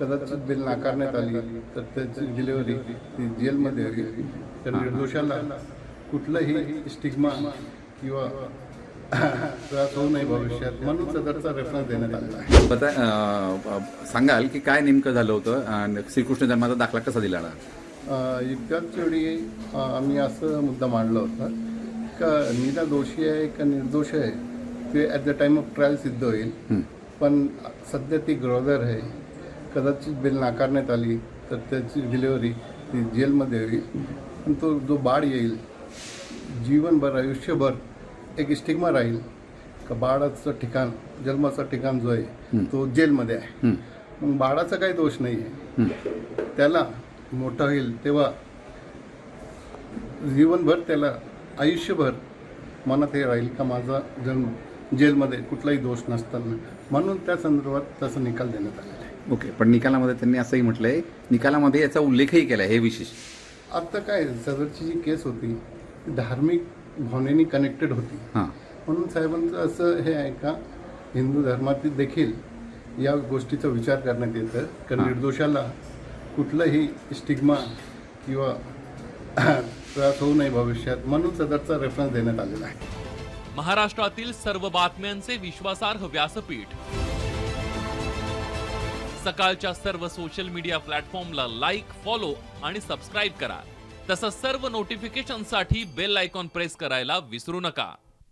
कदाचित बेल नाकारण्यात आली तर त्याची डिलिव्हरी ती जेलमध्ये होईल. तर निर्दोषाला कुठलंही स्टिग्मा किंवा त्रास होऊ नये भविष्यात म्हणून सदरचा रेफरन्स देण्यात आलेला आहे. सांगाल की काय नेमकं झालं होतं आणि श्रीकृष्ण जन्माचा दाखला कसा दिला? इतक्याच वेळी आम्ही असं मुद्दा मांडला होता का नीला दोषी आहे का निर्दोष आहे ते at the time of trial सिद्ध होईल. पण सध्या ती ग्रोदर आहे, कदाचित बेल नाकारण्यात आली तर त्याची डिलिव्हरी ती जेलमध्ये होईल. पण तो जो बाळ येईल जीवनभर आयुष्यभर एक स्टिग्मा राहील का बाळाचं ठिकाण जन्माचं ठिकाण जो आहे तो जेलमध्ये आहे. मग बाळाचा काही दोष नाही आहे. त्याला मोठं होईल तेव्हा जीवनभर त्याला आयुष्यभर मनात हे राहील का माझा जन्म जेलमध्ये कुठलाही दोष नसताना, म्हणून त्या संदर्भात तसा निकाल देण्यात आलेला आहे. ओके, पण निकालामध्ये त्यांनी असंही म्हटलंय, निकालामध्ये याचा उल्लेखही केला हे विशेष. आता काय सदरची जी केस होती ती धार्मिक भावनेनी कनेक्टेड होती. म्हणून साहेबांचं असं हे आहे का हिंदू धर्मातील देखील या गोष्टीचा विचार करण्यात येतं का निर्दोषाला कुठलंही स्टिग्मा किंवा त्रास होऊ नये भविष्यात म्हणून सदरचा रेफरन्स देण्यात आलेला आहे. महाराष्ट्रातील सर्व बातम्यांचे विश्वासार्ह व्यासपीठ, सकाळच्या सर्व सोशल मीडिया प्लॅटफॉर्मला लाईक, फॉलो आणि सबस्क्राईब करा. तसंच सर्व नोटिफिकेशनसाठी बेल आयकॉन प्रेस करायला विसरू नका.